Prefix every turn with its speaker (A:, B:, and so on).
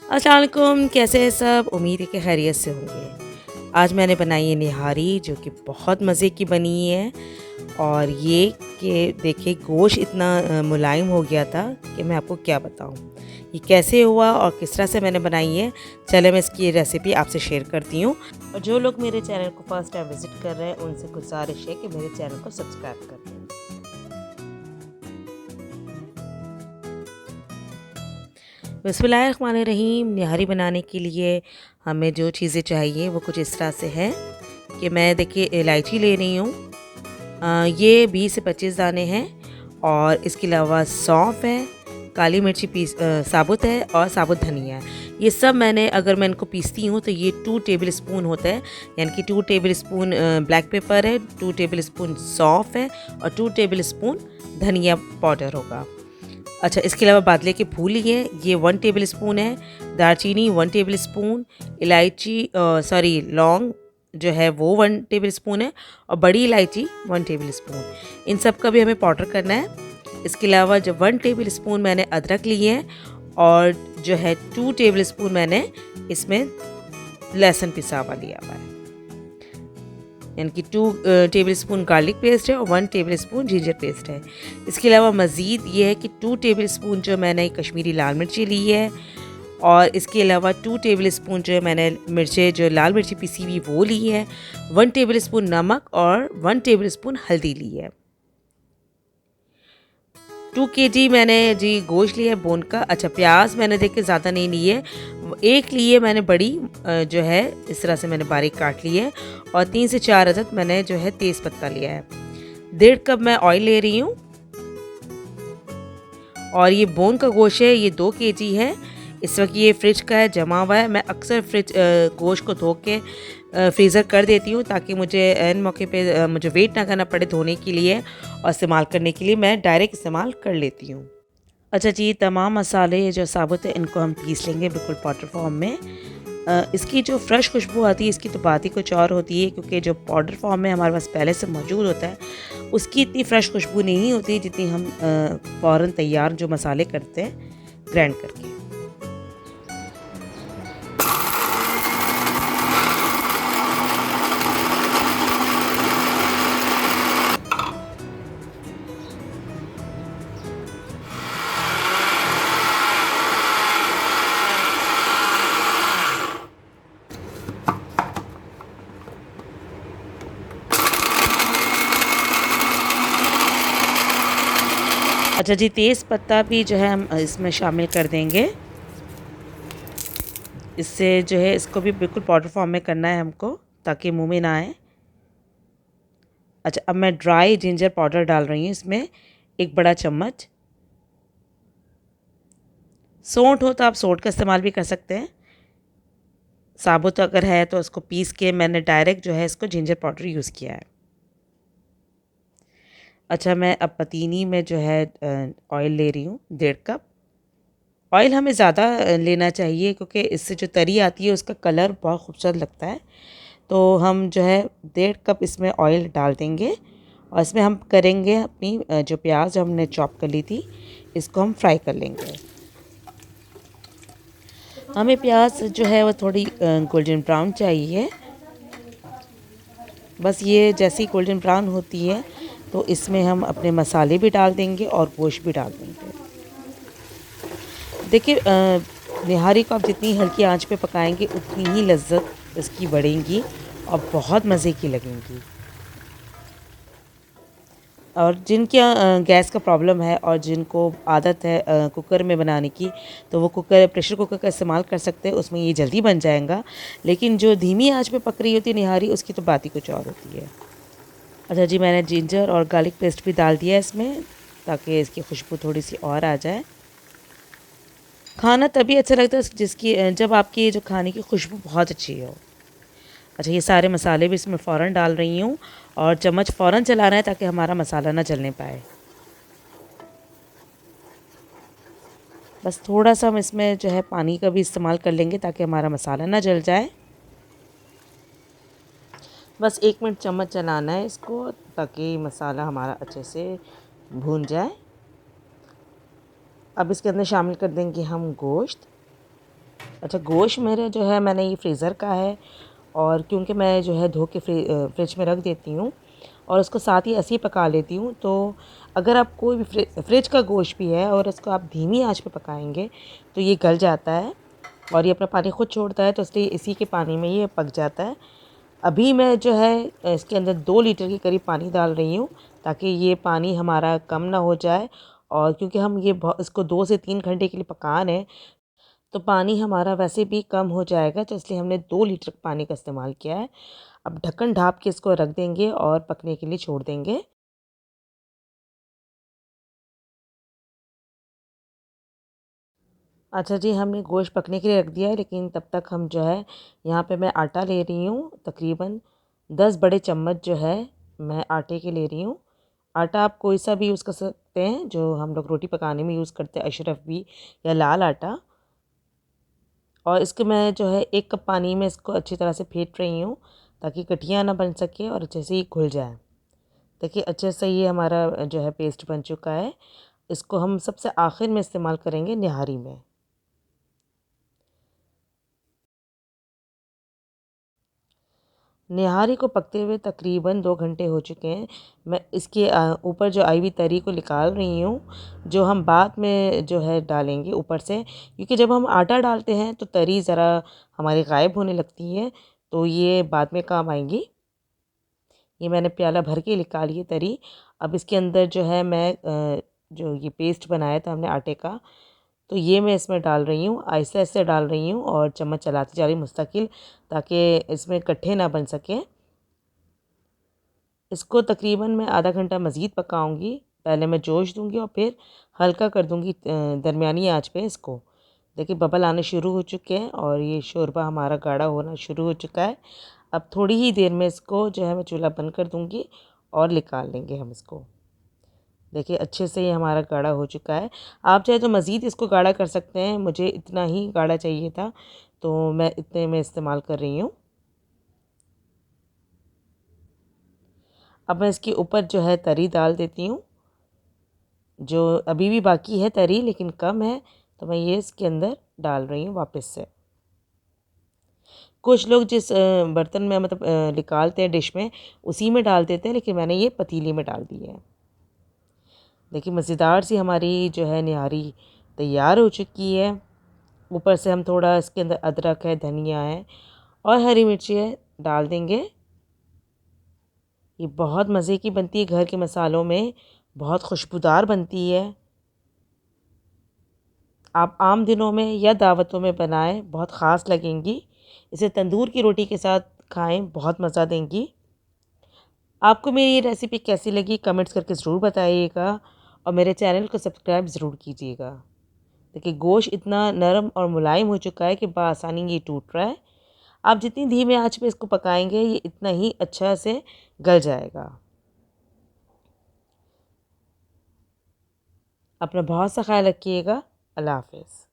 A: अस्सलाम वालेकुम, कैसे हैं सब? उम्मीद है कि खैरियत से होंगे। आज मैंने बनाई है निहारी जो कि बहुत मज़े की बनी है। और ये कि देखिए गोश्त इतना मुलायम हो गया था कि मैं आपको क्या बताऊँ। ये कैसे हुआ और किस तरह से मैंने बनाई है, चले मैं इसकी रेसिपी आपसे शेयर करती हूँ। और जो लोग मेरे चैनल को फर्स्ट टाइम विज़िट कर रहे हैं उनसे गुजारिश है कि मेरे चैनल को सब्सक्राइब कर दें। बिस्मिल्लाहिर्रहमानिर्रहीम। निहारी बनाने के लिए हमें जो चीज़ें चाहिए वो कुछ इस तरह से है कि मैं देखिए इलायची ले रही हूँ। ये 20 से 25 दाने हैं। और इसके अलावा सौंफ है, काली मिर्ची साबुत है और साबुत धनिया है। ये सब मैंने अगर मैं इनको पीसती हूँ तो ये 2 टेबल स्पून होता है, यानी कि 2 टेबल स्पून ब्लैक पेपर है, 2 टेबल स्पून सौंफ है और 2 टेबल स्पून धनिया पाउडर होगा। अच्छा, इसके अलावा बादले के फूल लिए ये 1 टेबल स्पून है, दालचीनी 1 टेबल स्पून, इलायची लौंग जो है वो 1 टेबल स्पून है और बड़ी इलायची 1 टेबल स्पून। इन सब का भी हमें पाउडर करना है। इसके अलावा जो 1 टेबल स्पून मैंने अदरक ली है और जो है 2 टेबल स्पून मैंने इसमें लहसुन पिसा हुआ लिया हुआ है, यानी कि 2 टेबल स्पून गार्लिक पेस्ट है और 1 टेबल स्पून जिंजर पेस्ट है। इसके अलावा मज़ीद ये है कि 2 टेबल स्पून जो मैंने कश्मीरी लाल मिर्ची ली है और इसके अलावा 2 टेबल स्पून जो मैंने मिर्चें जो लाल मिर्ची पिसी हुई वो ली है, 1 टेबल स्पून नमक और 1 टेबल स्पून हल्दी ली है। 2 केजी मैंने जी गोश्त लिया है बोन का। अच्छा, प्याज मैंने देखिए ज़्यादा नहीं ली है, एक ली है मैंने बड़ी, जो है इस तरह से मैंने बारीक काट ली है। और 3 से 4 अदद मैंने जो है तेज़ पत्ता लिया है। 1.5 कप मैं ऑयल ले रही हूँ। और ये बोन का गोश्त है, ये 2 केजी है। इस वक्त ये फ्रिज का है, जमा हुआ है। मैं अक्सर गोश्त को धो के फ्रीज़र कर देती हूँ ताकि मुझे एन मौके पे मुझे वेट ना करना पड़े धोने के लिए और इस्तेमाल करने के लिए मैं डायरेक्ट इस्तेमाल कर लेती हूँ। अच्छा जी, तमाम मसाले जो साबुत है इनको हम पीस लेंगे बिल्कुल पाउडर फॉर्म में। इसकी जो फ्रेश खुशबू आती है इसकी तो बात ही कुछ और होती है, क्योंकि जो पाउडर फॉर्म में हमारे पास पहले से मौजूद होता है उसकी इतनी फ्रेश खुशबू नहीं होती जितनी हम फ़ौरन तैयार जो मसाले करते हैं ग्राइंड करके। अच्छा जी, तेज़ पत्ता भी जो है हम इसमें शामिल कर देंगे। इससे जो है इसको भी बिल्कुल पाउडर फॉर्म में करना है हमको ताकि मुंह में ना आए। अच्छा, अब मैं ड्राई जिंजर पाउडर डाल रही हूँ इसमें 1 बड़ा चम्मच। सौंठ हो तो आप सौंठ का इस्तेमाल भी कर सकते हैं। साबुत अगर है तो उसको पीस के मैंने डायरेक्ट जो है इसको जिंजर पाउडर यूज़ किया है। अच्छा, मैं अब पतीली में जो है ऑयल ले रही हूँ 1.5 कप। ऑयल हमें ज़्यादा लेना चाहिए क्योंकि इससे जो तरी आती है उसका कलर बहुत खूबसूरत लगता है। तो हम जो है 1.5 कप इसमें ऑयल डाल देंगे और इसमें हम करेंगे अपनी जो प्याज हमने चॉप कर ली थी इसको हम फ्राई कर लेंगे। हमें प्याज जो है वो थोड़ी गोल्डन ब्राउन चाहिए। बस ये जैसी गोल्डन ब्राउन होती है तो इसमें हम अपने मसाले भी डाल देंगे और गोश्त भी डाल देंगे। देखिए, निहारी को आप जितनी हल्की आंच पे पकाएंगे उतनी ही लज्जत इसकी बढ़ेगी और बहुत मज़े की लगेंगी। और जिनके गैस का प्रॉब्लम है और जिनको आदत है कुकर में बनाने की, तो वो प्रेशर कुकर का इस्तेमाल कर सकते हैं, उसमें ये जल्दी बन जाएगा। लेकिन जो धीमी आंच पे पक रही होती है निहारी उसकी तो बात ही कुछ और होती है। अच्छा जी, मैंने जिंजर और गार्लिक पेस्ट भी डाल दिया है इसमें ताकि इसकी खुशबू थोड़ी सी और आ जाए। खाना तभी अच्छा लगता है जब आपकी जो खाने की खुशबू बहुत अच्छी हो। अच्छा, ये सारे मसाले भी इसमें फ़ौरन डाल रही हूँ और चम्मच फ़ौरन चलाना है ताकि हमारा मसाला ना जलने पाए। बस थोड़ा सा हम इसमें जो है पानी का भी इस्तेमाल कर लेंगे ताकि हमारा मसाला ना जल जाए। बस 1 मिनट चम्मच चलाना है इसको ताकि मसाला हमारा अच्छे से भून जाए। अब इसके अंदर शामिल कर देंगे हम गोश्त। अच्छा, गोश्त मेरा जो है मैंने ये फ्रीज़र का है, और क्योंकि मैं जो है धो के फ्रिज में रख देती हूँ और उसको साथ ही ऐसे ही पका लेती हूँ। तो अगर आप कोई भी फ्रिज का गोश्त भी है और उसको आप धीमी आंच पे पकाएंगे तो ये गल जाता है और ये अपना पानी खुद छोड़ता है, तो इसलिए इसी के पानी में ये पक जाता है। अभी मैं जो है इसके अंदर 2 लीटर के करीब पानी डाल रही हूँ, ताकि ये पानी हमारा कम ना हो जाए। और क्योंकि हम ये इसको 2 से 3 घंटे के लिए पकाना है, तो पानी हमारा वैसे भी कम हो जाएगा, तो इसलिए हमने 2 लीटर पानी का इस्तेमाल किया है। अब ढक्कन ढाँप के इसको रख देंगे और पकने के लिए छोड़ देंगे। अच्छा जी, हमने गोश्त पकने के लिए रख दिया है, लेकिन तब तक हम जो है यहाँ पे मैं आटा ले रही हूँ। तकरीबन 10 बड़े चम्मच जो है मैं आटे के ले रही हूँ। आटा आप कोई सा भी यूज़ कर सकते हैं, जो हम लोग रोटी पकाने में यूज़ करते हैं, अशरफ या लाल आटा। और इसके मैं जो है 1 कप पानी में इसको अच्छी तरह से फेंट रही हूँ, ताकि कठिया ना बन सके और अच्छे से ये घुल जाए। देखिए अच्छे से ये हमारा जो है पेस्ट बन चुका है। इसको हम सबसे आखिर में इस्तेमाल करेंगे निहारी में। निहारी को पकते हुए तकरीबन 2 घंटे हो चुके हैं। मैं इसके ऊपर जो आई हुई तरी को निकाल रही हूँ, जो हम बाद में जो है डालेंगे ऊपर से, क्योंकि जब हम आटा डालते हैं तो तरी ज़रा हमारी गायब होने लगती है, तो ये बाद में काम आएंगी। ये मैंने प्याला भर के निकाली है तरी। अब इसके अंदर जो है मैं जो ये पेस्ट बनाया था हमने आटे का, तो ये मैं इसमें डाल रही हूँ, आहिस्ते-आहिस्ते डाल रही हूँ और चम्मच चलाती जा रही हूँ मुस्तकिल, ताकि इसमें इकट्ठे ना बन सकें। इसको तकरीबन मैं आधा घंटा मज़ीद पकाऊंगी। पहले मैं जोश दूंगी और फिर हल्का कर दूंगी दरमियानी आंच पे इसको। देखिए बबल आने शुरू हो चुके हैं और ये शोरबा हमारा गाढ़ा होना शुरू हो चुका है। अब थोड़ी ही देर में इसको जो है मैं चूल्हा बंद कर दूंगी और निकाल लेंगे हम इसको। देखिए अच्छे से ये हमारा गाढ़ा हो चुका है। आप चाहे तो मज़ीद इसको गाढ़ा कर सकते हैं, मुझे इतना ही गाढ़ा चाहिए था, तो मैं इतने में इस्तेमाल कर रही हूँ। अब मैं इसके ऊपर जो है तरी डाल देती हूँ, जो अभी भी बाकी है तरी लेकिन कम है, तो मैं ये इसके अंदर डाल रही हूँ वापस से। कुछ लोग जिस बर्तन में मतलब निकालते हैं डिश में, उसी में डाल देते हैं, लेकिन मैंने ये पतीली में डाल दी है। देखिए मज़ेदार सी हमारी जो है निहारी तैयार हो चुकी है। ऊपर से हम थोड़ा इसके अंदर अदरक है, धनिया है और हरी मिर्ची है डाल देंगे। ये बहुत मज़े की बनती है, घर के मसालों में बहुत खुशबूदार बनती है। आप आम दिनों में या दावतों में बनाएं, बहुत ख़ास लगेंगी। इसे तंदूर की रोटी के साथ खाएं, बहुत मज़ा देंगी। आपको मेरी ये रेसिपी कैसी लगी कमेंट्स करके ज़रूर बताइएगा और मेरे चैनल को सब्सक्राइब ज़रूर कीजिएगा। देखिए गोश्त इतना नरम और मुलायम हो चुका है कि बआसानी ये टूट रहा है। आप जितनी धीमे आंच पे इसको पकाएंगे ये इतना ही अच्छा से गल जाएगा। अपना बहुत सा ख्याल रखिएगा। अल्लाह हाफ़िज़।